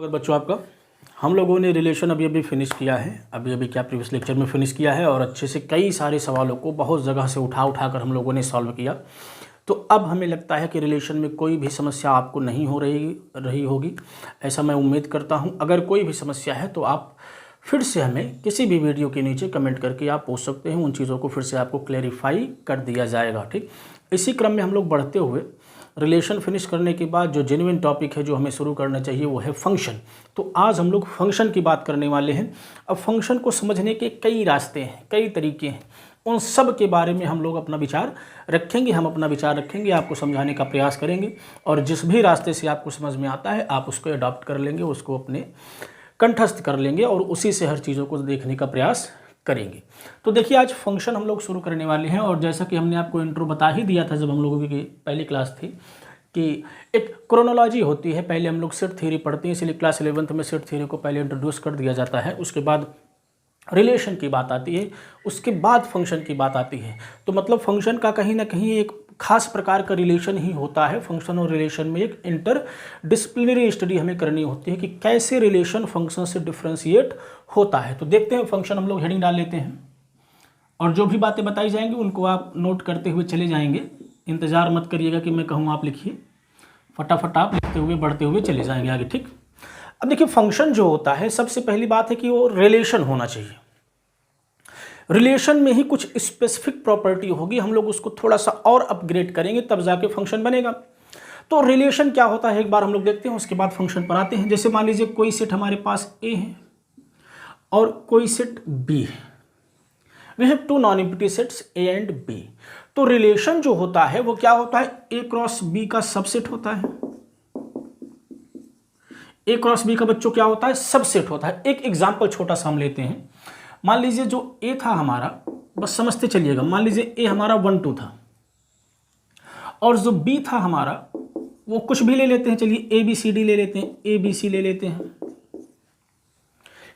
अगर बच्चों आपका हम लोगों ने रिलेशन अभी फिनिश किया है, अभी क्या प्रीवियस लेक्चर में फिनिश किया है और अच्छे से कई सारे सवालों को बहुत जगह से उठा कर हम लोगों ने सॉल्व किया। तो अब हमें लगता है कि रिलेशन में कोई भी समस्या आपको नहीं हो रही होगी, ऐसा मैं उम्मीद करता हूं। अगर कोई भी समस्या है तो आप फिर से हमें किसी भी वीडियो के नीचे कमेंट करके आप पूछ सकते हैं, उन चीज़ों को फिर से आपको क्लैरिफाई कर दिया जाएगा। ठीक, इसी क्रम में हम लोग बढ़ते हुए रिलेशन फिनिश करने के बाद जो जेन्युइन टॉपिक है जो हमें शुरू करना चाहिए वो है फंक्शन। तो आज हम लोग फंक्शन की बात करने वाले हैं। अब फंक्शन को समझने के कई रास्ते हैं, कई तरीके हैं, उन सब के बारे में हम लोग अपना विचार रखेंगे, आपको समझाने का प्रयास करेंगे और जिस भी रास्ते से आपको समझ में आता है आप उसको अडॉप्ट कर लेंगे, उसको अपने कंठस्थ कर लेंगे और उसी से हर चीज़ों को देखने का प्रयास करेंगे। तो देखिए आज फंक्शन हम लोग शुरू करने वाले हैं और जैसा कि हमने आपको इंट्रो बता ही दिया था जब हम लोगों की पहली क्लास थी कि एक क्रोनोलॉजी होती है। पहले हम लोग सेट थ्योरी पढ़ते हैं, इसलिए क्लास 11th में सेट थ्योरी को पहले इंट्रोड्यूस कर दिया जाता है। उसके बाद रिलेशन की बात आती है, उसके बाद फंक्शन की बात आती है। तो मतलब फंक्शन का कहीं ना कहीं एक खास प्रकार का रिलेशन ही होता है। फंक्शन और रिलेशन में एक इंटर डिसिप्लिनरी स्टडी हमें करनी होती है कि कैसे रिलेशन फंक्शन से डिफ्रेंशिएट होता है। तो देखते हैं फंक्शन, हम लोग हेडिंग डाल लेते हैं और जो भी बातें बताई जाएंगी उनको आप नोट करते हुए चले जाएंगे। इंतज़ार मत करिएगा कि मैं कहूँ आप लिखिए, फटाफट आप लिखते हुए बढ़ते हुए चले जाएंगे आगे। ठीक, अब देखिए फंक्शन जो होता है सबसे पहली बात है कि वो रिलेशन होना चाहिए। रिलेशन में ही कुछ स्पेसिफिक प्रॉपर्टी होगी, हम लोग उसको थोड़ा सा और अपग्रेड करेंगे तब जाके फंक्शन बनेगा। तो रिलेशन क्या होता है एक बार हम लोग देखते हैं, उसके बाद फंक्शन पर आते हैं। जैसे मान लीजिए कोई सेट हमारे पास ए है और कोई सेट बी है, we have to non empty sets A and B. तो रिलेशन जो होता है वो क्या होता है, ए क्रॉस बी का सबसेट होता है। ए क्रॉस बी का बच्चों क्या होता है, सबसेट होता है। एक एग्जांपल छोटा सा हम लेते हैं। मान लीजिए जो ए था हमारा, बस समझते चलिएगा, मान लीजिए ए हमारा 1 2 था और जो बी था हमारा वो कुछ भी ले लेते हैं, चलिए ए बी सी डी ले लेते हैं, ए बी सी ले लेते हैं।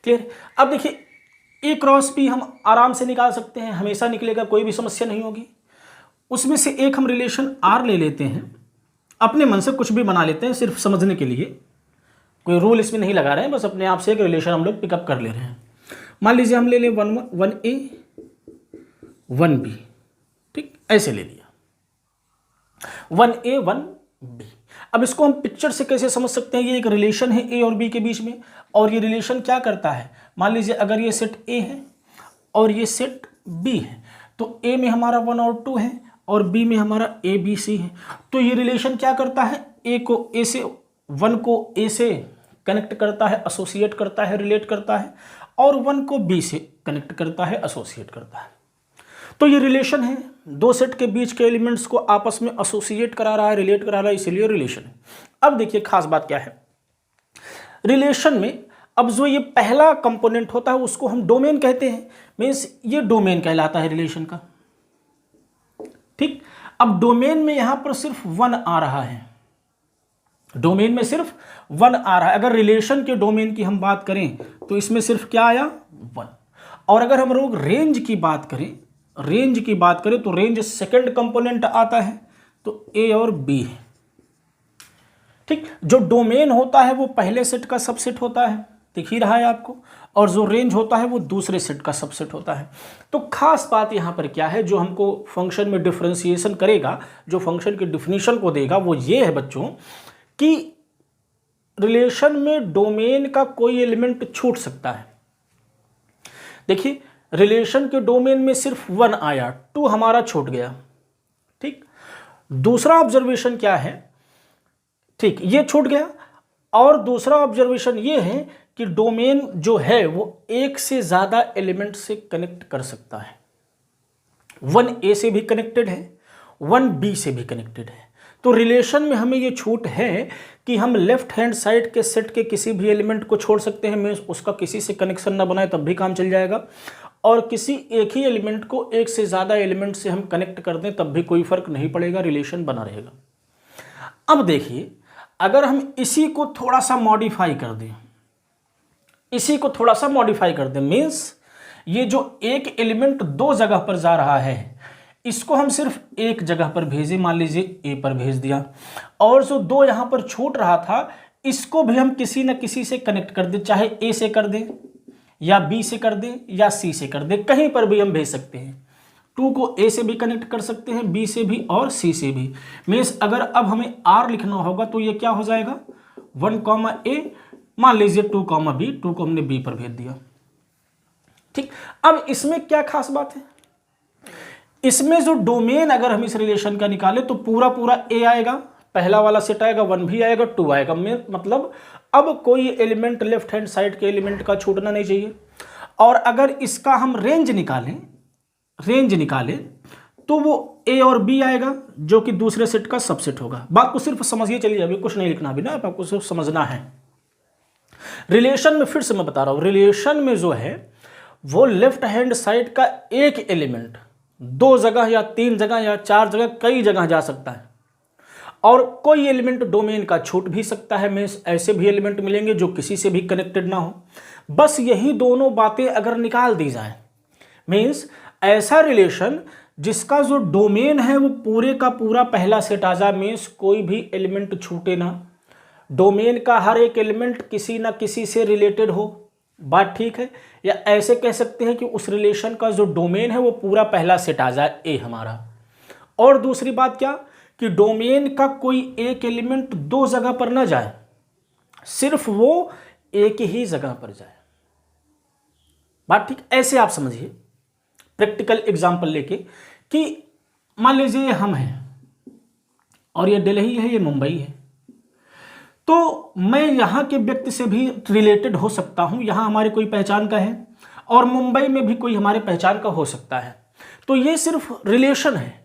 क्लियर। अब देखिए ए क्रॉस बी हम आराम से निकाल सकते हैं, हमेशा निकलेगा, कोई भी समस्या नहीं होगी। उसमें से एक हम रिलेशन आर ले लेते हैं, अपने मन से कुछ भी बना लेते हैं सिर्फ समझने के लिए, कोई रूल इसमें नहीं लगा रहे हैं, बस अपने आप से एक रिलेशन हम लोग पिकअप कर ले रहे हैं। मान लीजिए हम ले लें 1 ए 1 बी, ठीक, ऐसे ले लिया 1 ए 1 बी। अब इसको हम पिक्चर से कैसे समझ सकते हैं, ये एक रिलेशन है ए और बी के बीच में और ये रिलेशन क्या करता है। मान लीजिए अगर ये सेट ए है और ये सेट बी है तो ए में हमारा 1 और 2 है और बी में हमारा ए बी सी है। तो ये रिलेशन क्या करता है, ए को ए से 1 को ए से कनेक्ट करता है, एसोसिएट करता है, रिलेट करता है, और 1 को बी से कनेक्ट करता है, एसोसिएट करता है। तो ये रिलेशन है, दो सेट के बीच के एलिमेंट्स को आपस में एसोसिएट करा रहा है, रिलेट करा रहा है, इसीलिए रिलेशन है। अब देखिए खास बात क्या है रिलेशन में, अब जो ये पहला कंपोनेंट होता है उसको हम डोमेन कहते हैं, मीन्स ये डोमेन कहलाता है रिलेशन का। ठीक, अब डोमेन में यहां पर सिर्फ 1 आ रहा है, डोमेन में सिर्फ 1 आ रहा है। अगर रिलेशन के डोमेन की हम बात करें तो इसमें सिर्फ क्या आया, 1। और अगर हम लोग रेंज की बात करें तो रेंज सेकंड कंपोनेंट आता है, तो ए और बी है। ठीक, जो डोमेन होता है वो पहले सेट का सबसेट होता है, दिख ही रहा है आपको, और जो रेंज होता है वो दूसरे सेट का सबसेट होता है। तो खास बात यहां पर क्या है जो हमको फंक्शन में डिफरेंशिएशन करेगा, जो फंक्शन की डिफिनीशन को देगा, वो ये है बच्चों कि रिलेशन में डोमेन का कोई एलिमेंट छूट सकता है। देखिए रिलेशन के डोमेन में सिर्फ 1 आया, 2 हमारा छूट गया। ठीक, दूसरा ऑब्जर्वेशन क्या है, ठीक, ये छूट गया। और दूसरा ऑब्जर्वेशन ये है कि डोमेन जो है वो एक से ज्यादा एलिमेंट से कनेक्ट कर सकता है। 1 ए से भी कनेक्टेड है, 1 बी से भी कनेक्टेड है। तो रिलेशन में हमें ये छूट है कि हम लेफ्ट हैंड साइड के सेट के किसी भी एलिमेंट को छोड़ सकते हैं, मीन्स उसका किसी से कनेक्शन ना बनाए तब भी काम चल जाएगा, और किसी एक ही एलिमेंट को एक से ज़्यादा एलिमेंट से हम कनेक्ट कर दें तब भी कोई फर्क नहीं पड़ेगा, रिलेशन बना रहेगा। अब देखिए अगर हम इसी को थोड़ा सा मॉडिफाई कर दें, मीन्स ये जो एक एलिमेंट 2 जगह पर जा रहा है इसको हम सिर्फ एक जगह पर भेजें, मान लीजिए ए पर भेज दिया, और जो 2 यहां पर छूट रहा था इसको भी हम किसी न किसी से कनेक्ट कर दें, चाहे ए से कर दें या बी से कर दें या सी से कर दें, कहीं पर भी हम भेज सकते हैं। 2 को ए से भी कनेक्ट कर सकते हैं, बी से भी और सी से भी। मीन्स अगर अब हमें आर लिखना होगा तो ये क्या हो जाएगा 1 ए, मान लीजिए 2 बी, 2 को हमने बी पर भेज दिया। ठीक, अब इसमें क्या खास बात है, इसमें जो डोमेन अगर हम इस रिलेशन का निकाले तो पूरा पूरा ए आएगा, पहला वाला सेट आएगा, 1 भी आएगा, 2 आएगा। मतलब अब कोई एलिमेंट लेफ्ट हैंड साइड के एलिमेंट का छूटना नहीं चाहिए। और अगर इसका हम रेंज निकालें तो वो ए और बी आएगा जो कि दूसरे सेट का सबसेट होगा। बात को सिर्फ समझिए, चलिए अभी कुछ नहीं लिखना, भी ना आपको सिर्फ समझना है। रिलेशन में फिर से मैं बता रहा हूं, रिलेशन में जो है वो लेफ्ट हैंड साइड का एक एलिमेंट 2 जगह या 3 जगह या 4 जगह, कई जगह जा सकता है। और कोई एलिमेंट डोमेन का छूट भी सकता है। मीन्स ऐसे भी एलिमेंट मिलेंगे जो किसी से भी कनेक्टेड ना हो। बस यही दोनों बातें अगर निकाल दी जाए, मीन्स ऐसा रिलेशन जिसका जो डोमेन है वो पूरे का पूरा पहला सेट आ जाए, मीन्स कोई भी एलिमेंट छूटे ना, डोमेन का हर एक एलिमेंट किसी ना किसी से रिलेटेड हो। बात ठीक है? या ऐसे कह सकते हैं कि उस रिलेशन का जो डोमेन है वो पूरा पहला सेट आ जाए ए हमारा। और दूसरी बात क्या कि डोमेन का कोई एक एलिमेंट 2 जगह पर ना जाए, सिर्फ वो एक ही जगह पर जाए। बात ठीक? ऐसे आप समझिए प्रैक्टिकल एग्जांपल लेके कि मान लीजिए हम हैं और ये दिल्ली है, ये मुंबई है, तो मैं यहाँ के व्यक्ति से भी रिलेटेड हो सकता हूँ, यहाँ हमारे कोई पहचान का है, और मुंबई में भी कोई हमारे पहचान का हो सकता है। तो ये सिर्फ रिलेशन है।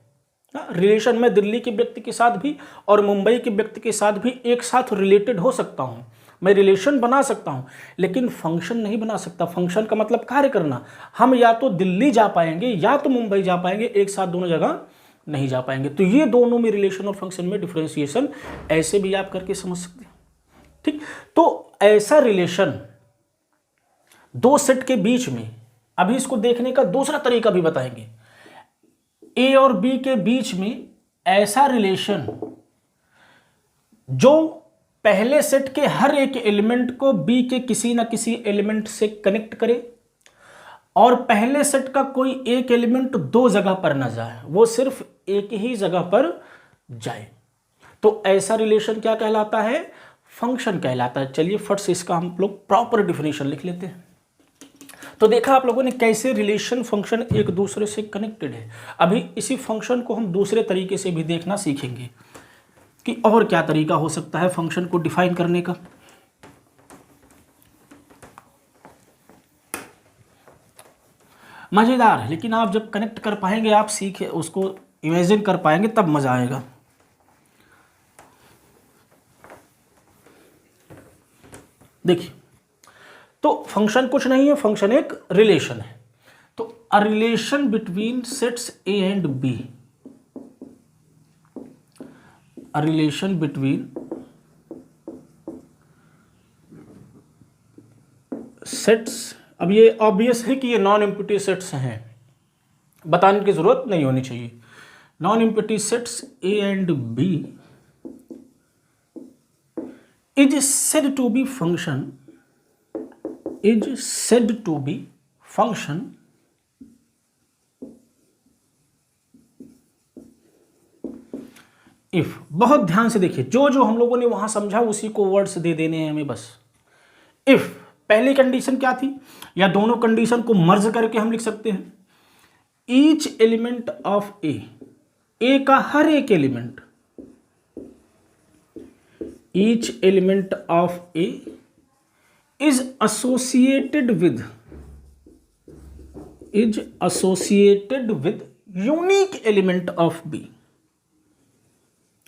रिलेशन में दिल्ली के व्यक्ति के साथ भी और मुंबई के व्यक्ति के साथ भी एक साथ रिलेटेड हो सकता हूँ, मैं रिलेशन बना सकता हूँ, लेकिन फंक्शन नहीं बना सकता। फंक्शन का मतलब कार्य करना। हम या तो दिल्ली जा पाएंगे या तो मुंबई जा पाएंगे, एक साथ दोनों जगह नहीं जा पाएंगे। तो ये दोनों में रिलेशन और फंक्शन में डिफरेंशिएशन ऐसे भी आप करके समझ सकते हैं। ठीक, तो ऐसा रिलेशन 2 सेट के बीच में, अभी इसको देखने का दूसरा तरीका भी बताएंगे। ए और बी के बीच में ऐसा रिलेशन जो पहले सेट के हर एक एलिमेंट को बी के किसी ना किसी एलिमेंट से कनेक्ट करे, और पहले सेट का कोई एक एलिमेंट 2 जगह पर ना जाए, वो सिर्फ एक ही जगह पर जाए। तो ऐसा रिलेशन क्या कहलाता है? फंक्शन कहलाता है। चलिए फट से इसका हम लोग प्रॉपर डिफिनेशन लिख लेते हैं। तो देखा आप लोगों ने कैसे रिलेशन फंक्शन एक दूसरे से कनेक्टेड है। अभी इसी फंक्शन को हम दूसरे तरीके से भी देखना सीखेंगे कि और क्या तरीका हो सकता है फंक्शन को डिफाइन करने का। मजेदार है, लेकिन आप जब कनेक्ट कर पाएंगे, आप सीखे उसको इमेजिन कर पाएंगे, तब मजा आएगा। देखिए, तो फंक्शन कुछ नहीं है, फंक्शन एक रिलेशन है। तो a relation between sets A and B, a relation between sets, अब ये ऑब्वियस है कि ये नॉन एम्प्टी सेट्स हैं, बताने की जरूरत नहीं होनी चाहिए। Non empty sets A and B is said to be function, is said to be function if, बहुत ध्यान से देखिए, जो जो हम लोगों ने वहां समझा उसी को वर्ड्स दे देने हैं हमें बस। if पहली कंडीशन क्या थी, या दोनों कंडीशन को मर्ज करके हम लिख सकते हैं, ईच एलिमेंट ऑफ ए का हर एक element, each element of A is associated with unique element of B।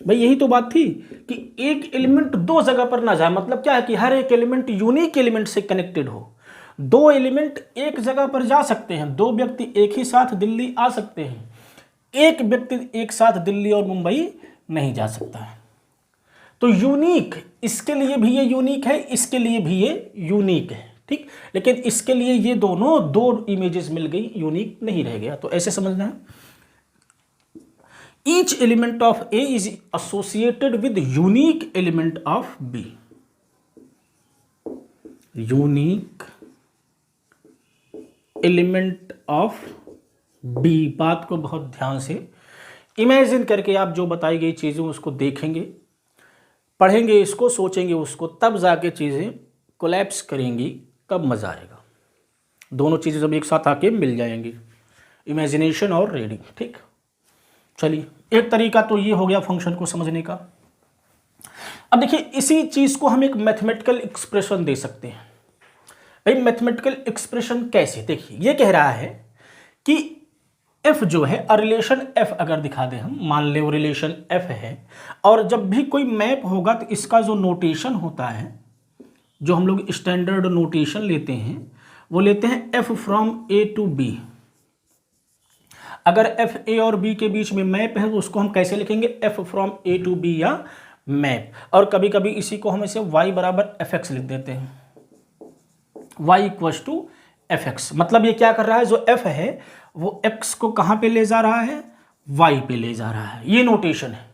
भाई यही तो बात थी कि एक एलिमेंट 2 जगह पर ना जाए, मतलब क्या है कि हर एक एलिमेंट यूनिक एलिमेंट से कनेक्टेड हो। 2 एलिमेंट एक जगह पर जा सकते हैं, 2 व्यक्ति एक ही साथ दिल्ली आ सकते हैं, एक व्यक्ति एक साथ दिल्ली और मुंबई नहीं जा सकता है। तो यूनिक, इसके लिए भी ये यूनिक है, इसके लिए भी ये यूनिक है। ठीक, लेकिन इसके लिए ये दोनों 2 इमेजेस मिल गई, यूनिक नहीं रह गया। तो ऐसे समझना है, each element of A is associated with unique element of B. Unique element of B. बात को बहुत ध्यान से इमेजिन करके आप जो बताई गई चीज़ें उसको देखेंगे, पढ़ेंगे इसको, सोचेंगे उसको, तब जाके चीज़ें कोलैप्स करेंगी, तब मज़ा आएगा। दोनों चीज़ें जब एक साथ आके मिल जाएंगी, इमेजिनेशन और रीडिंग। ठीक, चलिए एक तरीका तो ये हो गया फंक्शन को समझने का। अब देखिए इसी चीज़ को हम एक मैथमेटिकल एक्सप्रेशन दे सकते हैं। भाई मैथमेटिकल एक्सप्रेशन कैसे? देखिए ये कह रहा है कि f जो है रिलेशन f अगर दिखा दें हम, मान ले वो रिलेशन f है, और जब भी कोई मैप होगा तो इसका जो नोटेशन होता है, जो हम लोग स्टैंडर्ड नोटेशन लेते हैं, वो लेते हैं f from a to b। अगर f a और b के बीच में मैप है तो उसको हम कैसे लिखेंगे? f from a to b या मैप। और कभी कभी इसी को हम इसे y बराबर fx लिख देते हैं, y इक्वल टू fx। मतलब ये क्या कर रहा है, जो f है वो x को कहाँ पे ले जा रहा है? y पे ले जा रहा है। ये नोटेशन है।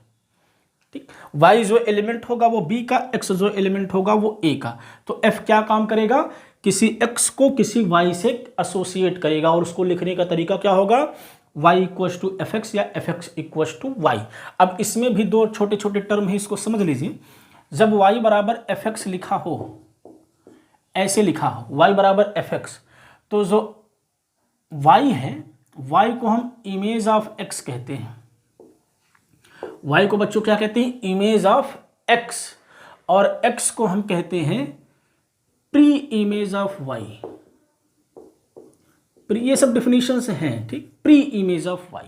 ठीक, y जो एलिमेंट होगा वो b का, x जो एलिमेंट होगा वो a का। तो f क्या काम करेगा? किसी x को किसी y से एसोसिएट करेगा, और उसको लिखने का तरीका क्या होगा? y इक्वल टू fx या fx इक्वल टू y। अब इसमें भी दो छोटे छोटे टर्म है, इसको समझ लीजिए। जब y बराबर fx लिखा हो, ऐसे लिखा हो y बराबर fx, तो जो y है, y को हम इमेज ऑफ x कहते हैं। y को बच्चों क्या कहते हैं? Image of x। और x को हम कहते हैं प्री इमेज ऑफ y। ये सब डिफिनीशंस हैं। ठीक, प्री इमेज ऑफ y।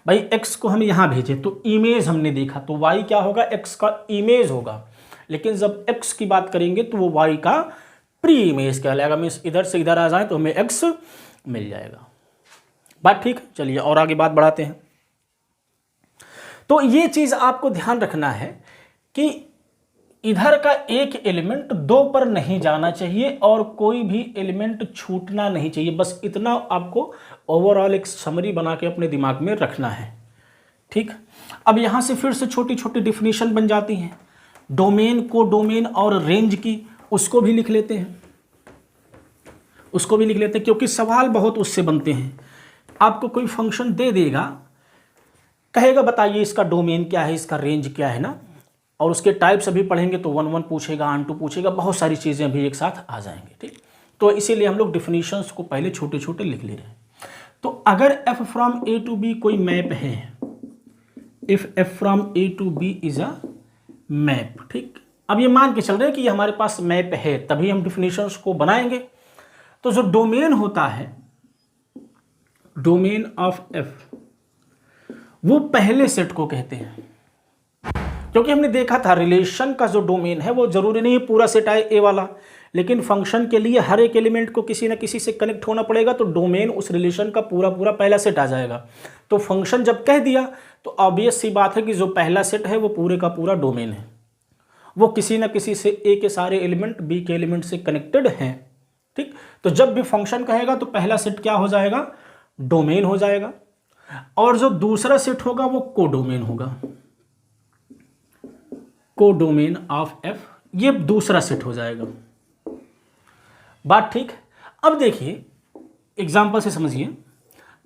भाई x को हम यहां भेजे तो इमेज हमने देखा, तो y क्या होगा? x का इमेज होगा। लेकिन जब x की बात करेंगे तो वो y का प्री इमेज कहलाएगा। मीन्स इधर से इधर आ जाए तो हमें x मिल जाएगा। बात ठीक है, चलिए और आगे बात बढ़ाते हैं। तो ये चीज आपको ध्यान रखना है कि इधर का एक एलिमेंट दो पर नहीं जाना चाहिए और कोई भी एलिमेंट छूटना नहीं चाहिए। बस इतना आपको ओवरऑल एक समरी बना के अपने दिमाग में रखना है। ठीक, अब यहां से फिर से छोटी छोटी डिफिनीशन बन जाती हैं। डोमेन को डोमेन और रेंज की, उसको भी लिख लेते हैं, उसको भी लिख लेते हैं, क्योंकि सवाल बहुत उससे बनते हैं। आपको कोई फंक्शन दे देगा, कहेगा बताइए इसका डोमेन क्या है, इसका रेंज क्या है ना, और उसके टाइप्स अभी पढ़ेंगे तो 1 1 पूछेगा, ऑन टू पूछेगा, बहुत सारी चीज़ें अभी एक साथ आ जाएंगे। ठीक, तो इसीलिए हम लोग डिफिनीशंस को पहले छोटे छोटे लिख ले रहे हैं। तो अगर f from a to b कोई मैप है, if f from a to b is a map. ठीक, अब ये मान के चल रहे हैं कि ये हमारे पास मैप है, तभी हम डिफिनीशंस को बनाएंगे। तो जो डोमेन होता है, डोमेन ऑफ f, वो पहले सेट को कहते हैं। क्योंकि हमने देखा था रिलेशन का जो डोमेन है वो जरूरी नहीं है पूरा सेट आए ए वाला, लेकिन फंक्शन के लिए हर एक एलिमेंट को किसी ना किसी से कनेक्ट होना पड़ेगा, तो डोमेन उस रिलेशन का पूरा पूरा पहला सेट आ जाएगा। तो फंक्शन जब कह दिया तो ऑब्वियस सी बात है कि जो पहला सेट है वो पूरे का पूरा डोमेन है, वो किसी ना किसी से ए के सारे एलिमेंट बी के एलिमेंट से कनेक्टेड हैं। ठीक, तो जब भी फंक्शन कहेगा तो पहला सेट क्या हो जाएगा? डोमेन हो जाएगा, और जो दूसरा सेट होगा वो कोडोमेन होगा, कोडोमेन ऑफ f, ये दूसरा सेट हो जाएगा। बात ठीक। अब देखिए एग्जांपल से समझिए,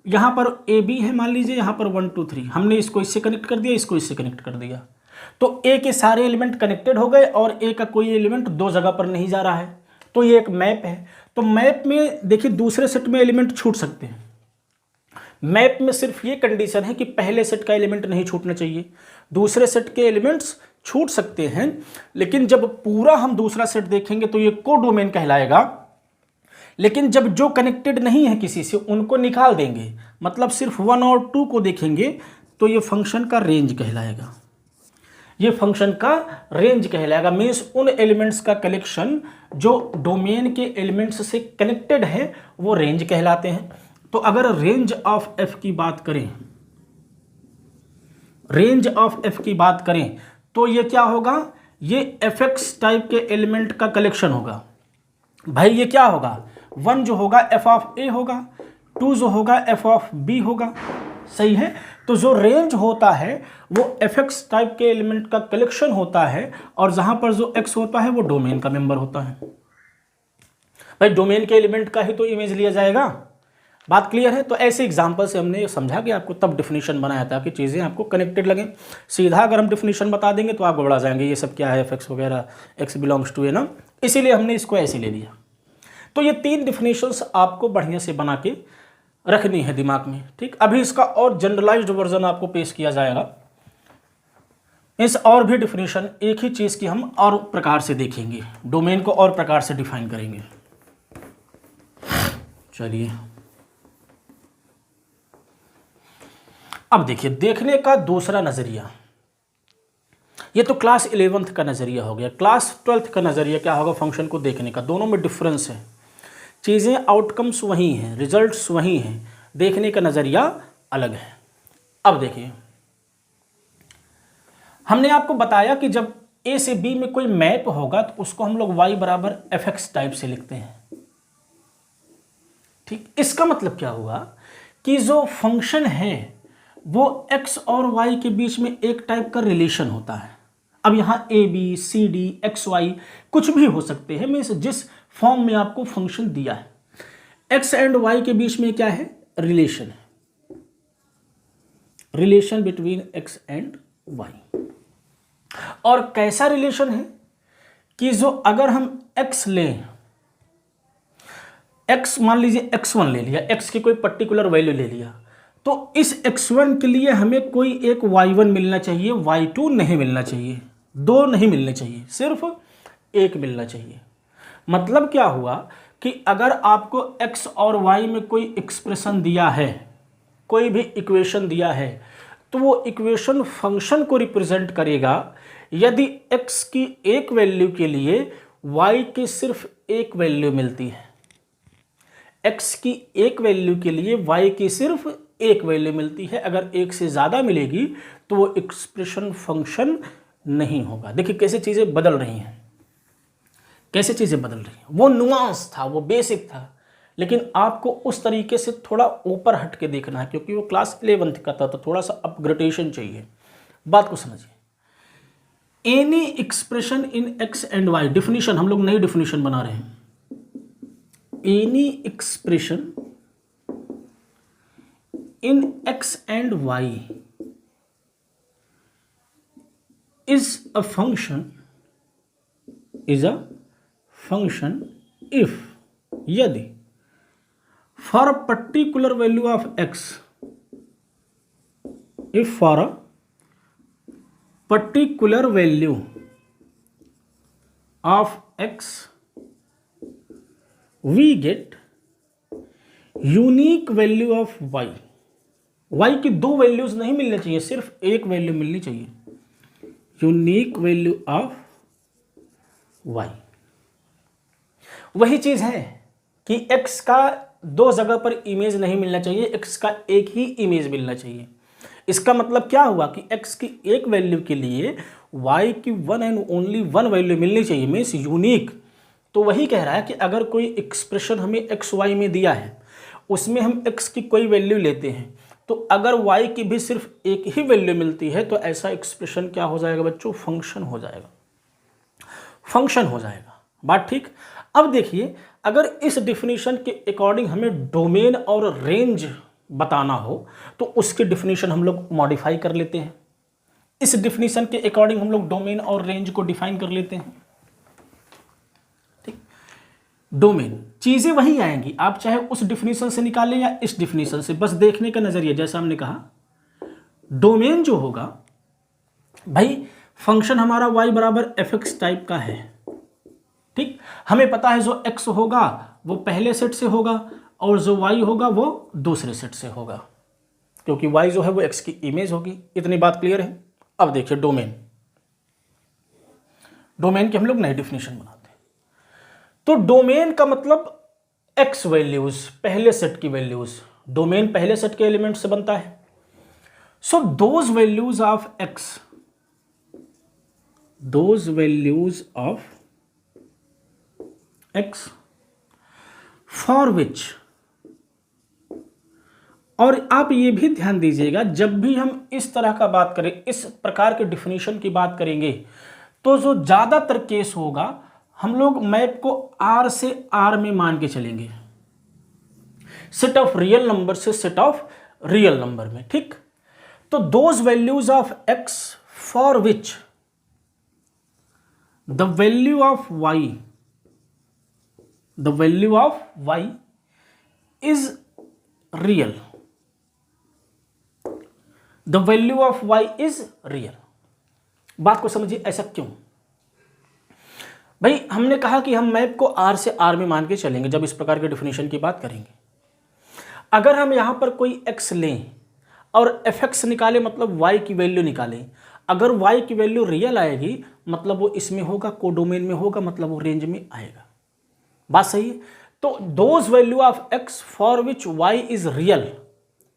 यहां पर ए बी है, मान लीजिए यहां पर 1 2 3, हमने इसको इससे कनेक्ट कर दिया, इसको इससे कनेक्ट कर दिया, तो ए के सारे एलिमेंट कनेक्टेड हो गए और ए का कोई एलिमेंट दो जगह पर नहीं जा रहा है, तो ये एक मैप है। तो मैप में देखिए दूसरे सेट में एलिमेंट छूट सकते हैं। मैप में सिर्फ ये कंडीशन है कि पहले सेट का एलिमेंट नहीं छूटना चाहिए, दूसरे सेट के एलिमेंट्स छूट सकते हैं, लेकिन जब पूरा हम दूसरा सेट देखेंगे तो ये कोडोमेन कहलाएगा। लेकिन जब जो कनेक्टेड नहीं है किसी से उनको निकाल देंगे, मतलब सिर्फ 1 और 2 को देखेंगे, तो ये फंक्शन का रेंज कहलाएगा। ये फंक्शन का रेंज कहलाएगा, मीन्स उन एलिमेंट्स का कलेक्शन जो डोमेन के एलिमेंट्स से कनेक्टेड है वो रेंज कहलाते हैं। तो अगर रेंज ऑफ f की बात करें, रेंज ऑफ f की बात करें तो ये क्या होगा? ये fx टाइप के एलिमेंट का कलेक्शन होगा। भाई ये क्या होगा? 1 जो होगा f ऑफ a होगा, 2 जो होगा f ऑफ b होगा। सही है। तो जो रेंज होता है वो fx टाइप के एलिमेंट का कलेक्शन होता है, और जहां पर जो x होता है वो डोमेन का मेंबर होता है। भाई डोमेन के एलिमेंट का ही तो इमेज लिया जाएगा। बात क्लियर है। तो ऐसे एग्जाम्पल से हमने समझा कि आपको तब डिफिनीशन बनाया था कि चीज़ें आपको कनेक्टेड लगें। सीधा अगर हम डिफिनीशन बता देंगे तो आप घबरा जाएंगे, ये सब क्या है, एफ वगैरह, एक्स बिलोंग्स टू ए ना, इसीलिए हमने इसको ऐसे ले लिया। तो ये 3 डिफिनीशंस आपको बढ़िया से बना के रखनी है दिमाग में, ठीक। अभी इसका और जनरलाइज्ड वर्जन आपको पेश किया जाएगा। इस और भी डिफिनीशन एक ही चीज़ की हम और प्रकार से देखेंगे, डोमेन को और प्रकार से डिफाइन करेंगे। चलिए अब देखिए, देखने का दूसरा नज़रिया, ये तो क्लास 11th का नज़रिया हो गया। क्लास 12th का नज़रिया क्या होगा, फंक्शन को देखने का। दोनों में डिफरेंस है, चीज़ें आउटकम्स वही हैं, रिजल्ट्स वही हैं, देखने का नज़रिया अलग है। अब देखिए, हमने आपको बताया कि जब ए से बी में कोई मैप होगा तो उसको हम लोग y बराबर fx टाइप से लिखते हैं, ठीक। इसका मतलब क्या हुआ कि जो फंक्शन है वो x और y के बीच में एक टाइप का रिलेशन होता है। अब यहाँ a b c d x y कुछ भी हो सकते हैं, मीन्स जिस फॉर्म में आपको फंक्शन दिया है, x एंड y के बीच में क्या है, रिलेशन है, relation between x and y। और कैसा रिलेशन है कि जो अगर हम x लें, x मान लीजिए x1 ले लिया, x की कोई पर्टिकुलर वैल्यू ले लिया, तो इस x1 के लिए हमें कोई एक y1 मिलना चाहिए, y2 नहीं मिलना चाहिए, 2 नहीं मिलने चाहिए, सिर्फ 1 मिलना चाहिए। मतलब क्या हुआ कि अगर आपको x और y में कोई एक्सप्रेशन दिया है, कोई भी इक्वेशन दिया है, तो वो इक्वेशन फंक्शन को रिप्रेजेंट करेगा यदि x की एक वैल्यू के लिए y की सिर्फ एक वैल्यू मिलती है, x की एक वैल्यू के लिए y की सिर्फ एक वैल्यू मिलती है। अगर एक से ज़्यादा मिलेगी तो वो एक्सप्रेशन फंक्शन नहीं होगा। देखिए कैसे चीज़ें बदल रही हैं, कैसे चीज़ें बदल रही हैं। वो नुआंस था, वो बेसिक था, लेकिन आपको उस तरीके से थोड़ा ऊपर हट के देखना है, क्योंकि वो क्लास 11th का था, तो थोड़ा सा अपग्रेडेशन चाहिए। बात को समझिए, any expression in x and y, definition हम लोग नई डिफिनीशन बना रहे हैं। Any expression in x and y is a function if, यदि for a particular value of x, if for a particular value of x we get unique value of y, y की 2 values नहीं मिलनी चाहिए, सिर्फ एक value मिलनी चाहिए, unique value of y। वही चीज है कि x का 2 जगह पर इमेज नहीं मिलना चाहिए, x का एक ही इमेज मिलना चाहिए। इसका मतलब क्या हुआ कि x की एक वैल्यू के लिए y की 1 एंड ओनली 1 वैल्यू मिलनी चाहिए, मीन्स यूनिक। तो वही कह रहा है कि अगर कोई एक्सप्रेशन हमें x y में दिया है, उसमें हम x की कोई वैल्यू लेते हैं, तो अगर y की भी सिर्फ एक ही वैल्यू मिलती है, तो ऐसा एक्सप्रेशन क्या हो जाएगा बच्चों, फंक्शन हो जाएगा, फंक्शन हो जाएगा। बात ठीक। अब देखिए, अगर इस डिफिनीशन के अकॉर्डिंग हमें डोमेन और रेंज बताना हो तो उसके डिफिनीशन हम लोग मॉडिफाई कर लेते हैं। इस डिफिनीशन के अकॉर्डिंग हम लोग डोमेन और रेंज को डिफाइन कर लेते हैं, ठीक। डोमेन, चीजें वही आएंगी, आप चाहे उस डिफिनीशन से निकालें या इस डिफिनीशन से, बस देखने का नजरिया। जैसा हमने कहा, डोमेन जो होगा भाई, फंक्शन हमारा y बराबर fx टाइप का है, ठीक। हमें पता है जो x होगा वो पहले सेट से होगा और जो y होगा वो दूसरे सेट से होगा, क्योंकि y जो है वो x की इमेज होगी। इतनी बात क्लियर है। अब देखिए डोमेन, डोमेन की हम लोग नई डिफिनेशन बनाते हैं। तो डोमेन का मतलब x वैल्यूज, पहले सेट की वैल्यूज, डोमेन पहले सेट के एलिमेंट से बनता है। So those values of x, those values of x for which, और आप ये भी ध्यान दीजिएगा, जब भी हम इस तरह का बात करें, इस प्रकार के डिफिनीशन की बात करेंगे, तो जो ज़्यादातर केस होगा हम लोग मैप को R से R में मान के चलेंगे, सेट ऑफ रियल नंबर से सेट ऑफ रियल नंबर में, ठीक। तो those values of x for which the value of y is real, the value of y is real. बात को समझिए, ऐसा क्यों भाई? हमने कहा कि हम मैप को R से R में मान के चलेंगे जब इस प्रकार के डेफिनेशन की बात करेंगे। अगर हम यहां पर कोई x लें और fx निकाले, मतलब y की वैल्यू निकालें, अगर y की वैल्यू रियल आएगी मतलब वो इसमें होगा, कोडोमेन में होगा, मतलब वो रेंज में आएगा। बात सही है? तो those value of x for which y is real,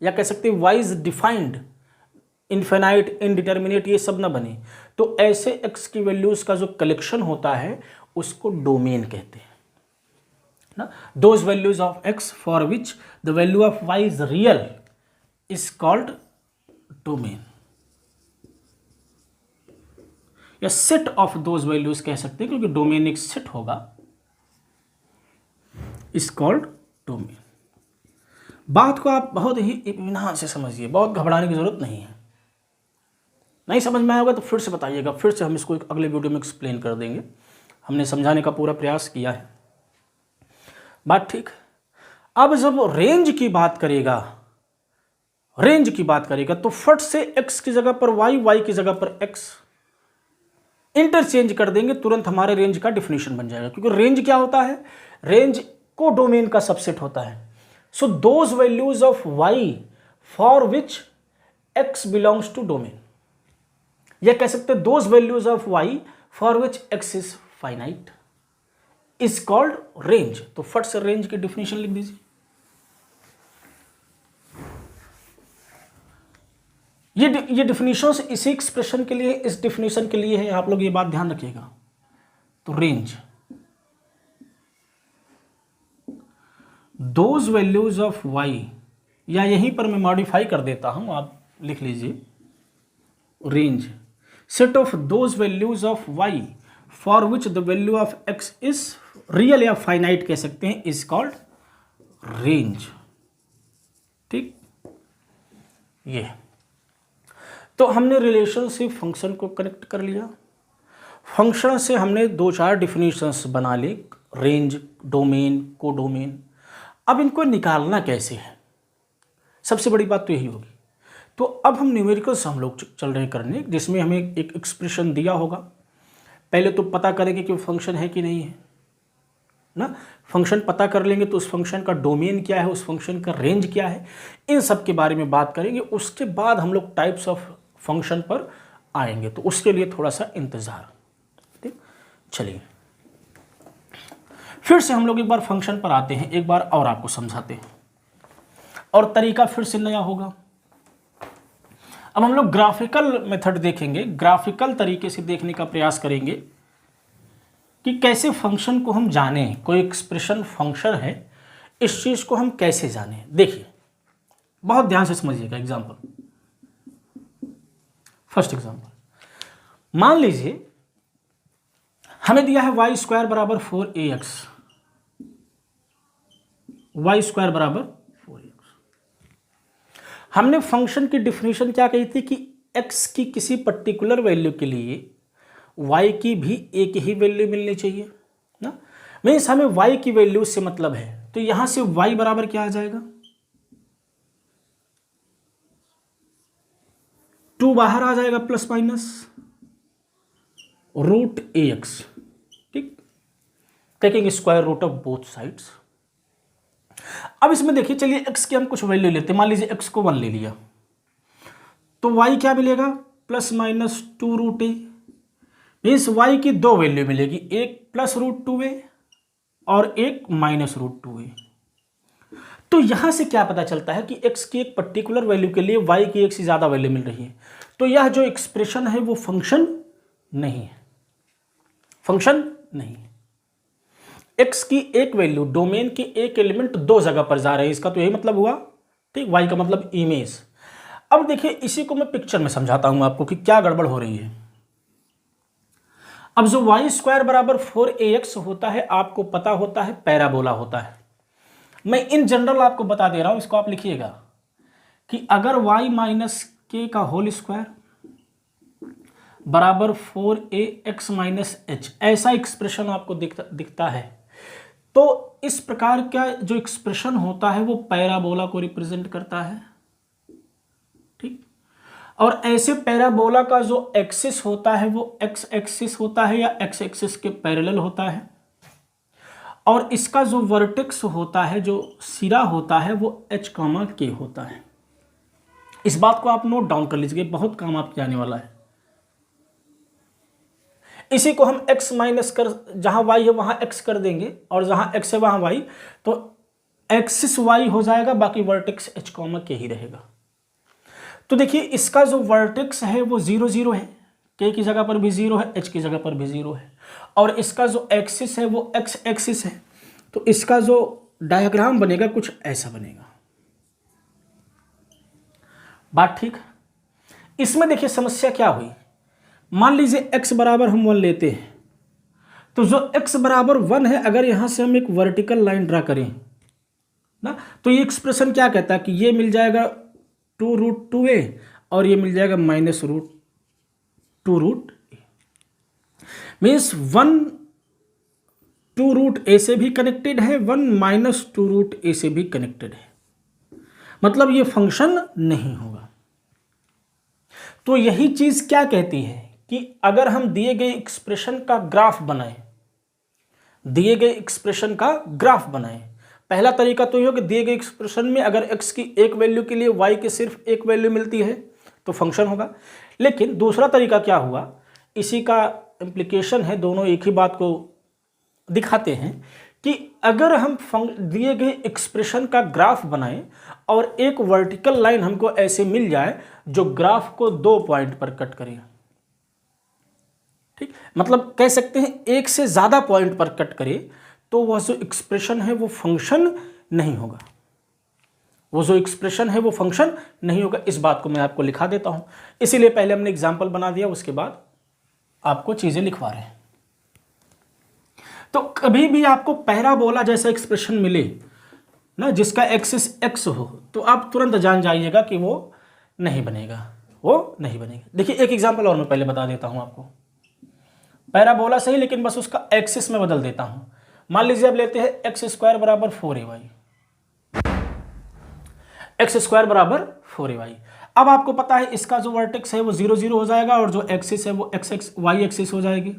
या कह सकते हैं y is defined, infinite, indeterminate, ये सब ना बने, तो ऐसे x की वैल्यूज का जो कलेक्शन होता है उसको डोमेन कहते हैं ना। Those values of x for which the value of y is real is called domain, या सेट ऑफ दोज वैल्यूज कह सकते हैं, क्योंकि डोमेन एक सेट होगा, इज कॉल्ड डोमेन। बात को आप बहुत ही इत्मीनान से समझिए, बहुत घबराने की जरूरत नहीं है। नहीं समझ में आएगा तो फिर से बताइएगा, फिर से हम इसको एक अगले वीडियो में एक्सप्लेन कर देंगे। हमने समझाने का पूरा प्रयास किया है, बात ठीक। अब जब रेंज की बात करेगा तो फट से x की जगह पर y की जगह पर x इंटरचेंज कर देंगे, तुरंत हमारे रेंज का डिफिनेशन बन जाएगा। क्योंकि रेंज क्या होता है? रेंज को डोमेन का सबसेट होता है। So those values of y for which x belongs to domain, यह कह सकते हैं those values of y for which x is finite is called range. तो फट से रेंज की डिफिनेशन लिख दीजिए। ये डिफिनेशन इसी एक्सप्रेशन के लिए, इस डिफिनेशन के लिए है, आप लोग ये बात ध्यान रखिएगा। तो range those values of y, या यहीं पर मैं मॉडिफाई कर देता हूं, आप लिख लीजिए range set of those values of y for which the value of x is real या फाइनाइट कह सकते हैं, इज कॉल्ड रेंज, ठीक। ये तो हमने रिलेशनशिप फंक्शन को कनेक्ट कर लिया, फंक्शन से हमने 2-4 डिफिनीशंस बना ली, रेंज, डोमेन, कोडोमेन। अब इनको निकालना कैसे है, सबसे बड़ी बात तो यही होगी। तो अब हम न्यूमेरिकल्स हम लोग चल रहे करने, जिसमें हमें एक एक्सप्रेशन दिया होगा। पहले तो पता करेंगे कि वो फंक्शन है कि नहीं है ना। फंक्शन पता कर लेंगे तो उस फंक्शन का डोमेन क्या है, उस फंक्शन का रेंज क्या है, इन सब के बारे में बात करेंगे। उसके बाद हम लोग टाइप्स ऑफ फंक्शन पर आएंगे, तो उसके लिए थोड़ा सा इंतज़ार, ठीक। चलिए फिर से हम लोग एक बार फंक्शन पर आते हैं, एक बार और आपको समझाते हैं, और तरीका फिर से नया होगा। अब हम लोग ग्राफिकल मेथड देखेंगे, ग्राफिकल तरीके से देखने का प्रयास करेंगे कि कैसे फंक्शन को हम जानें। कोई एक्सप्रेशन फंक्शन है, इस चीज़ को हम कैसे जानें। देखिए बहुत ध्यान से समझिएगा। एग्जाम्पल, फर्स्ट एग्जाम्पल, मान लीजिए हमें दिया है y स्क्वायर बराबर 4ax, y स्क्वायर बराबर 4ax। हमने फंक्शन की डिफिनीशन क्या कही थी कि x की किसी पर्टिकुलर वैल्यू के लिए y की भी एक ही वैल्यू मिलनी चाहिए ना। मीन्स हमें y की वैल्यू से मतलब है, तो यहां से y बराबर क्या आ जाएगा, 2 बाहर आ जाएगा, प्लस माइनस रूट ax, ठीक। Taking square root of both sides. अब इसमें देखिए, चलिए x की हम कुछ वैल्यू लेते हैं, मान लीजिए x को 1 ले लिया, तो y क्या मिलेगा, प्लस माइनस 2 रूट ए। मीन्स y की 2 वैल्यू मिलेगी, एक प्लस रूट 2a और एक माइनस रूट 2a। तो यहां से क्या पता चलता है कि x की एक पर्टिकुलर वैल्यू के लिए y की एक से ज्यादा वैल्यू मिल रही है। तो यह जो एक्सप्रेशन है वो फंक्शन नहीं है, फंक्शन नहीं है। x की एक वैल्यू, डोमेन की एक एलिमेंट 2 जगह पर जा रहे हैं, इसका तो यही मतलब हुआ, ठीक। y का मतलब इमेज। अब देखिए इसी को मैं पिक्चर में समझाता हूं आपको कि क्या गड़बड़ हो रही है। अब जो वाई स्क्वायर बराबर 4ax होता है आपको पता होता है पैराबोला होता है। मैं इन जनरल आपको बता दे रहा हूं, इसको आप लिखिएगा कि अगर y माइनस के का होल स्क्वायर बराबर 4ax माइनस एच, ऐसा एक्सप्रेशन आपको दिखता है तो इस प्रकार का जो एक्सप्रेशन होता है वो पैराबोला को रिप्रेजेंट करता है। ठीक, और ऐसे पैराबोला का जो एक्सिस होता है वो एक्स एक्सिस होता है या एक्स एक्सिस के पैरेलल होता है, और इसका जो वर्टेक्स होता है, जो सिरा होता है, वो h, k होता है। इस बात को आप नोट डाउन कर लीजिए, बहुत काम आपके आने वाला है। इसी को हम x माइनस कर, जहां y है वहां x कर देंगे और जहां x है वहां y, तो एक्सिस y हो जाएगा, बाकी वर्टेक्स h, k ही रहेगा। तो देखिए इसका जो वर्टेक्स है वो 0 0 है, k की जगह पर भी 0 है, h की जगह पर भी 0 है, और इसका जो एक्सिस है वो x एक्सिस है। तो इसका जो डायग्राम बनेगा कुछ ऐसा बनेगा। बात ठीक। इसमें देखिए समस्या क्या हुई, मान लीजिए x बराबर हम 1 लेते हैं, तो जो x बराबर 1 है, अगर यहां से हम एक वर्टिकल लाइन ड्रा करें ना, तो ये एक्सप्रेशन क्या कहता है कि ये मिल जाएगा 2√2a और ये मिल जाएगा -√2√a, मीन्स 1 2√a से भी कनेक्टेड है, 1 -2√a से भी कनेक्टेड है, मतलब ये फंक्शन नहीं होगा। तो यही चीज क्या कहती है कि अगर हम दिए गए एक्सप्रेशन का ग्राफ बनाएं, दिए गए एक्सप्रेशन का ग्राफ बनाएं, पहला तरीका तो ये हो कि दिए गए एक्सप्रेशन में अगर x की एक वैल्यू के लिए y की सिर्फ एक वैल्यू मिलती है तो फंक्शन होगा। लेकिन दूसरा तरीका क्या हुआ, इसी का इम्प्लीकेशन है, दोनों एक ही बात को दिखाते हैं कि अगर हम दिए गए एक्सप्रेशन का ग्राफ बनाएं और एक वर्टिकल लाइन हमको ऐसे मिल जाए जो ग्राफ को 2 पॉइंट पर कट करे, ठीक, मतलब कह सकते हैं एक से ज्यादा पॉइंट पर कट करे, तो वह जो एक्सप्रेशन है वो फंक्शन नहीं होगा, वो जो एक्सप्रेशन है वो फंक्शन नहीं होगा। इस बात को मैं आपको लिखा देता हूं, इसीलिए पहले हमने एग्जांपल बना दिया, उसके बाद आपको चीजें लिखवा रहे हैं। तो कभी भी आपको पैराबोला जैसा एक्सप्रेशन मिले ना जिसका एक्सिस x हो, तो आप तुरंत जान जाइएगा कि वो नहीं बनेगा, वो नहीं बनेगा। देखिए एक एग्जांपल और मैं पहले बता देता हूं आपको, पैराबोला सही लेकिन बस उसका एक्सिस में बदल देता हूं। मान लीजिए अब लेते हैं x² बराबर 4ay, x² बराबर 4ay। अब आपको पता है इसका जो वर्टेक्स है वो 0 0 हो जाएगा और जो एक्सिस है वो y एक्सिस हो जाएगी।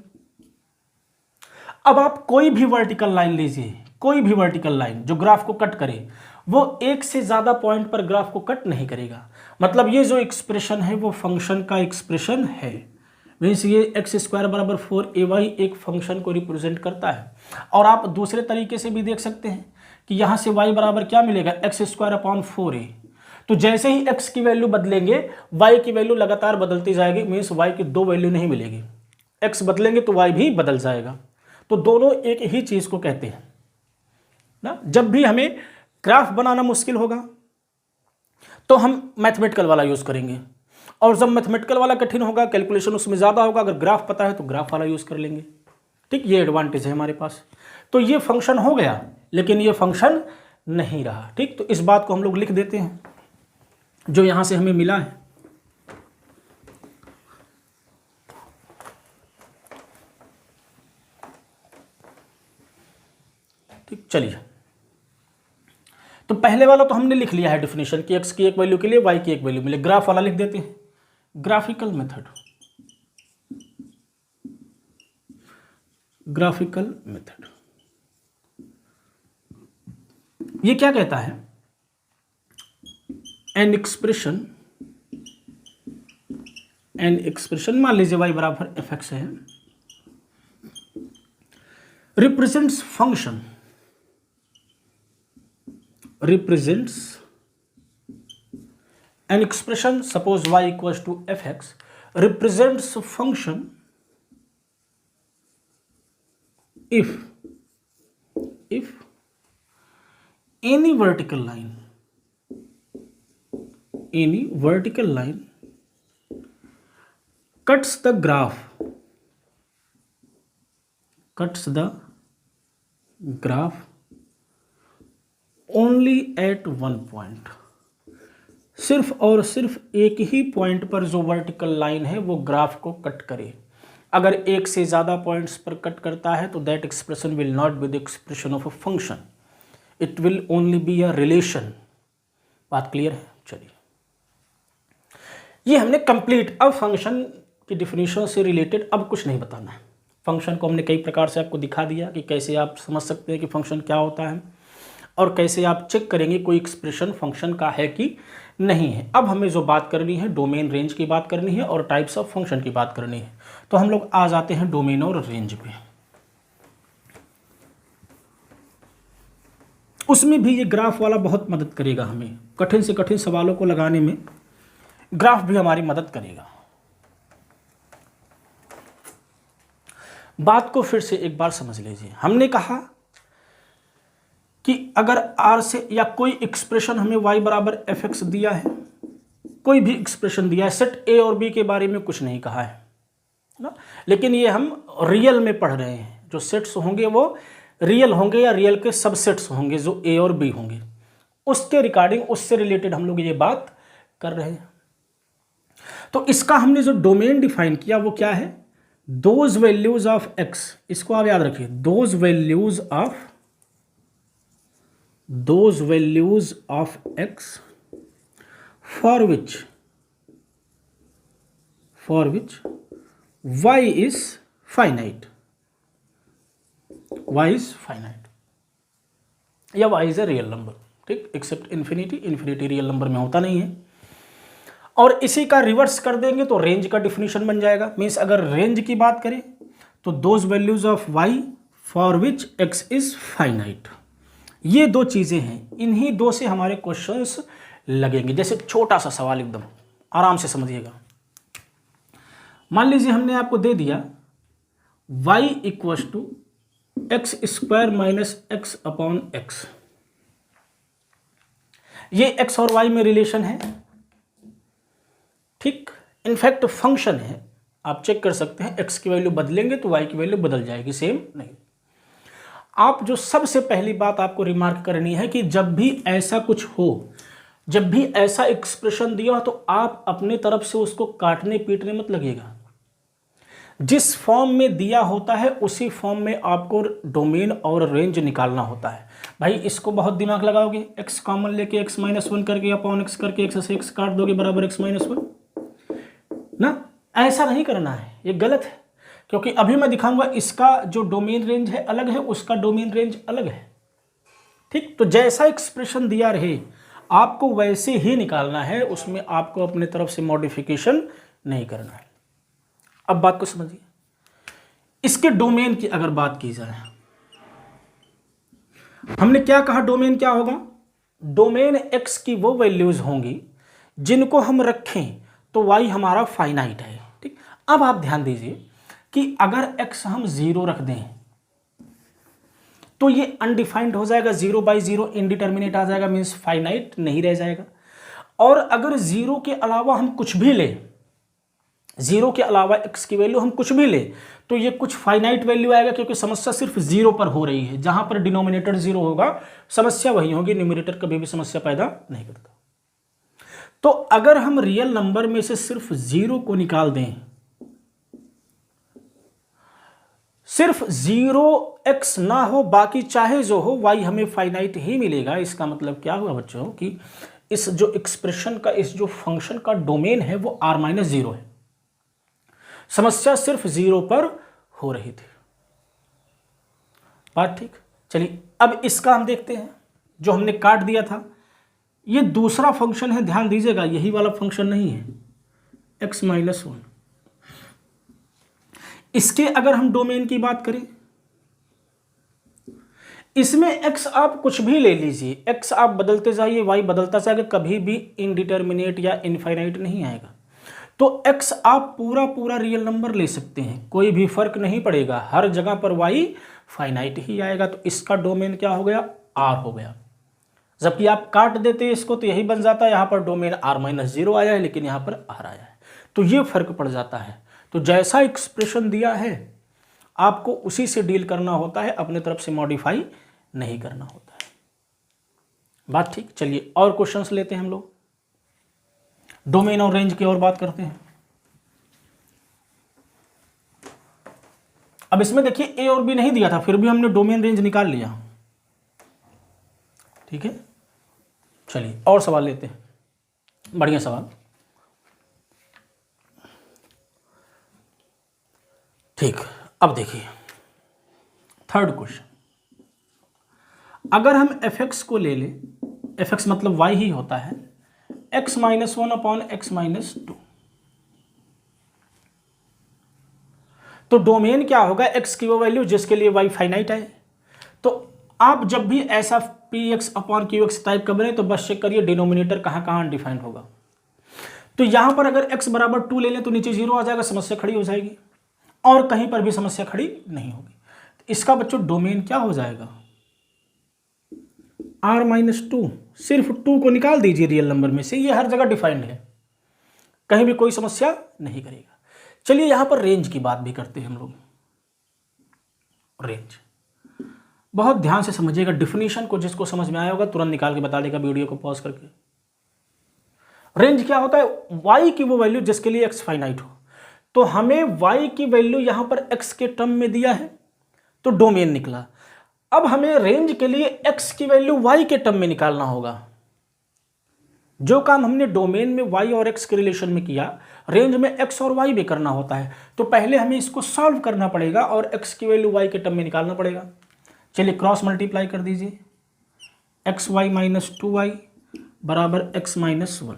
अब आप कोई भी वर्टिकल लाइन लीजिए, कोई भी वर्टिकल लाइन जो ग्राफ को कट करे, वो एक से ज्यादा पॉइंट पर ग्राफ को कट नहीं करेगा, मतलब ये जो एक्सप्रेशन है वो फंक्शन का एक्सप्रेशन है, मीन्स ये x² बराबर 4ay एक फंक्शन को रिप्रेजेंट करता है। और आप दूसरे तरीके से भी देख सकते हैं कि यहां से y बराबर क्या मिलेगा, x²/4a। तो जैसे ही x की वैल्यू बदलेंगे y की वैल्यू लगातार बदलती जाएगी, मीन्स y की 2 वैल्यू नहीं मिलेगी, x बदलेंगे तो y भी बदल जाएगा। तो दोनों एक ही चीज को कहते हैं ना। जब भी हमें ग्राफ बनाना मुश्किल होगा तो हम मैथमेटिकल वाला यूज करेंगे, और जब मैथमेटिकल वाला कठिन होगा, कैलकुलेशन उसमें ज्यादा होगा, अगर ग्राफ पता है तो ग्राफ वाला यूज कर लेंगे। ठीक, ये एडवांटेज है हमारे पास। तो ये फंक्शन हो गया लेकिन ये फंक्शन नहीं रहा। ठीक, तो इस बात को हम लोग लिख देते हैं जो यहां से हमें मिला है। ठीक, चलिए, तो पहले वाला तो हमने लिख लिया है डेफिनेशन कि x की एक वैल्यू के लिए y की एक वैल्यू मिले। ग्राफ वाला लिख देते हैं, ग्राफिकल मेथड, ग्राफिकल मेथड ये क्या कहता है, एन एक्सप्रेशन मान लीजिए y बराबर fx है, represents function, represents an expression, suppose y equals to fx, represents a function if any vertical line cuts the graph cuts the graph only at one point, सिर्फ और सिर्फ एक ही point पर जो वर्टिकल लाइन है वो graph को cut करे। अगर एक से ज़्यादा पॉइंट्स पर कट करता है तो that expression will not be the expression of a function, it will only B a relation. बात क्लियर है? चलिए, ये हमने कंप्लीट। अब फंक्शन की डिफिनीशन से रिलेटेड अब कुछ नहीं बताना है। फंक्शन को हमने कई प्रकार से आपको दिखा दिया कि कैसे आप समझ सकते हैं कि फंक्शन क्या होता है और कैसे आप चेक करेंगे कोई एक्सप्रेशन फंक्शन का है कि नहीं है। अब हमें जो बात करनी है डोमेन रेंज की बात करनी है और टाइप्स ऑफ फंक्शन की बात करनी है। तो हम लोग आ जाते हैं डोमेन और रेंज पे। उसमें भी ये ग्राफ वाला बहुत मदद करेगा हमें, कठिन से कठिन सवालों को लगाने में ग्राफ भी हमारी मदद करेगा। बात को फिर से एक बार समझ लीजिए। हमने कहा कि अगर r से या कोई एक्सप्रेशन हमें y बराबर fx दिया है, कोई भी एक्सप्रेशन दिया है, सेट a और b के बारे में कुछ नहीं कहा है ना, लेकिन ये हम रियल में पढ़ रहे हैं। जो सेट्स होंगे वो रियल होंगे या रियल के सबसेट्स होंगे जो a और b होंगे, उसके रिगार्डिंग, उससे रिलेटेड हम लोग ये बात कर रहे हैं। तो इसका हमने जो डोमेन डिफाइन किया वो क्या है? दोज वैल्यूज ऑफ x, इसको आप याद रखिए, those values of x for which y is finite, या y is a real number, ठीक, except infinity, infinity real number में होता नहीं है। और इसी का रिवर्स कर देंगे तो रेंज का डिफिनीशन बन जाएगा। मीन्स अगर रेंज की बात करें तो those values of y for which x is finite. ये दो चीज़ें हैं, इन्हीं दो से हमारे क्वेश्चंस लगेंगे। जैसे छोटा सा सवाल, एकदम आराम से समझिएगा। मान लीजिए हमने आपको दे दिया y equals to x square minus x upon x. ये x और y में रिलेशन है, ठीक, इनफैक्ट फंक्शन है। आप चेक कर सकते हैं, x की वैल्यू बदलेंगे तो y की वैल्यू बदल जाएगी, सेम नहीं। आप जो सबसे पहली बात आपको रिमार्क करनी है कि जब भी ऐसा कुछ हो, जब भी ऐसा एक्सप्रेशन दिया हो तो आप अपने तरफ से उसको काटने पीटने मत लगेगा। जिस फॉर्म में दिया होता है उसी फॉर्म में आपको डोमेन और रेंज निकालना होता है। भाई इसको बहुत दिमाग लगाओगे, x कॉमन लेके x माइनस वन करके अपॉन x करके x से x काट दोगे बराबर x माइनस वन ना, ऐसा नहीं करना है, ये गलत है। क्योंकि अभी मैं दिखाऊंगा इसका जो डोमेन रेंज है अलग है, उसका डोमेन रेंज अलग है, ठीक। तो जैसा एक्सप्रेशन दिया रहे आपको वैसे ही निकालना है, उसमें आपको अपने तरफ से मॉडिफिकेशन नहीं करना है। अब बात को समझिए। इसके डोमेन की अगर बात की जाए, हमने क्या कहा डोमेन क्या होगा? डोमेन x की वो वैल्यूज होंगी जिनको हम रखें तो y हमारा फाइनाइट है, ठीक। अब आप ध्यान दीजिए कि अगर x हम 0 रख दें तो ये अनडिफाइंड हो जाएगा, 0 बाई 0 इनडिटर्मिनेट आ जाएगा, मीन्स फाइनाइट नहीं रह जाएगा। और अगर 0 के अलावा हम कुछ भी ले, 0 के अलावा x की वैल्यू हम कुछ भी ले तो ये कुछ फाइनाइट वैल्यू आएगा, क्योंकि समस्या सिर्फ 0 पर हो रही है। जहां पर डिनोमिनेटर 0 होगा समस्या वही होगी, न्यूमरेटर कभी भी समस्या पैदा नहीं करता। तो अगर हम रियल नंबर में से सिर्फ 0 को निकाल दें, सिर्फ 0x ना हो, बाकी चाहे जो हो y हमें फाइनाइट ही मिलेगा। इसका मतलब क्या हुआ बच्चों कि इस जो एक्सप्रेशन का, इस जो फंक्शन का डोमेन है वो r माइनस 0 है। समस्या सिर्फ 0 पर हो रही थी, बात ठीक। चलिए अब इसका हम देखते हैं, जो हमने काट दिया था ये दूसरा फंक्शन है, ध्यान दीजिएगा, यही वाला फंक्शन नहीं है, x माइनस 1। इसके अगर हम डोमेन की बात करें, इसमें x आप कुछ भी ले लीजिए, x आप बदलते जाइए, y बदलता जाएगा, कभी भी इनडिटर्मिनेट या इनफाइनाइट नहीं आएगा। तो x आप पूरा पूरा रियल नंबर ले सकते हैं, कोई भी फर्क नहीं पड़ेगा, हर जगह पर y फाइनाइट ही आएगा। तो इसका डोमेन क्या हो गया? r हो गया। जबकि आप काट देते हैं इसको तो यही बन जाता है, यहाँ पर डोमेन r माइनस 0 आया है लेकिन यहाँ पर r आया है, तो ये फर्क पड़ जाता है। तो जैसा एक्सप्रेशन दिया है आपको उसी से डील करना होता है, अपने तरफ से मॉडिफाई नहीं करना होता है। बात ठीक। चलिए और क्वेश्चंस लेते हैं हम लोग, डोमेन और रेंज की और बात करते हैं। अब इसमें देखिए ए और बी नहीं दिया था, फिर भी हमने डोमेन रेंज निकाल लिया। ठीक है, चलिए और सवाल लेते हैं, बढ़िया सवाल। ठीक, अब देखिए थर्ड क्वेश्चन, अगर हम fx को ले लें, fx मतलब y ही होता है, x minus 1 upon x minus 2, तो डोमेन क्या होगा, x की वो वैल्यू जिसके लिए y फाइनाइट है। तो आप जब भी ऐसा px अपॉन qx टाइप का बने तो बस चेक करिए डिनोमिनेटर कहाँ कहाँ अनडिफाइंड होगा। तो यहां पर अगर x बराबर 2 ले लें तो नीचे 0 आ जाएगा, समस्या खड़ी हो जाएगी, और कहीं पर भी समस्या खड़ी नहीं होगी। तो इसका बच्चों डोमेन क्या हो जाएगा, r माइनस 2, सिर्फ 2 को निकाल दीजिए रियल नंबर में से, ये हर जगह डिफाइंड है, कहीं भी कोई समस्या नहीं करेगा। चलिए यहां पर रेंज की बात भी करते हैं हम लोग। रेंज बहुत ध्यान से समझिएगा, डिफिनीशन को जिसको समझ में आया होगा तुरंत निकाल के बता देगा वीडियो को पॉज करके। रेंज क्या होता है, y की वो वैल्यू जिसके लिए x फाइनाइट हो। तो हमें y की वैल्यू यहां पर x के टर्म में दिया है तो डोमेन निकला। अब हमें रेंज के लिए x की वैल्यू y के टर्म में निकालना होगा। जो काम हमने डोमेन में y और x के रिलेशन में किया, रेंज में x और y भी करना होता है। तो पहले हमें इसको सॉल्व करना पड़ेगा और x की वैल्यू y के टर्म में निकालना पड़ेगा। चलिए क्रॉस मल्टीप्लाई कर दीजिए, एक्स वाई माइनस 2y बराबर x माइनस 1।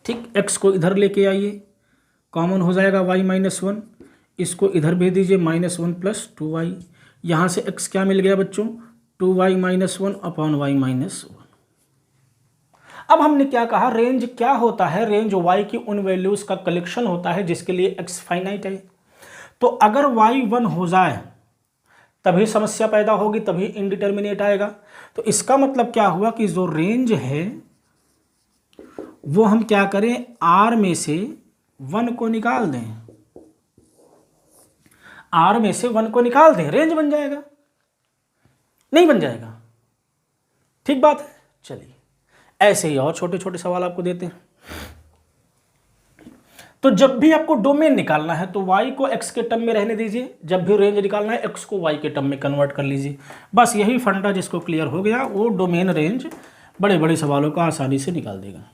ठीक, x को इधर लेके आइए, कॉमन हो जाएगा y माइनस 1, इसको इधर भेज दीजिए माइनस 1 प्लस 2y। यहाँ से x क्या मिल गया बच्चों, 2y minus 1 upon y minus 1। अब हमने क्या कहा, रेंज क्या होता है, रेंज y की उन वैल्यूज का कलेक्शन होता है जिसके लिए x फाइनाइट है। तो अगर y 1 हो जाए तभी समस्या पैदा होगी, तभी इनडिटर्मिनेट आएगा। तो इसका मतलब क्या हुआ कि जो रेंज है वो हम क्या करें, r में से 1 को निकाल दें, r में से 1 को निकाल दें, रेंज बन जाएगा, नहीं बन जाएगा। ठीक बात है। चलिए ऐसे ही और छोटे छोटे सवाल आपको देते हैं। तो जब भी आपको डोमेन निकालना है तो y को x के टर्म में रहने दीजिए, जब भी रेंज निकालना है x को y के टर्म में कन्वर्ट कर लीजिए। बस यही फंडा जिसको क्लियर हो गया वो डोमेन रेंज बड़े बड़े सवालों को आसानी से निकाल देगा।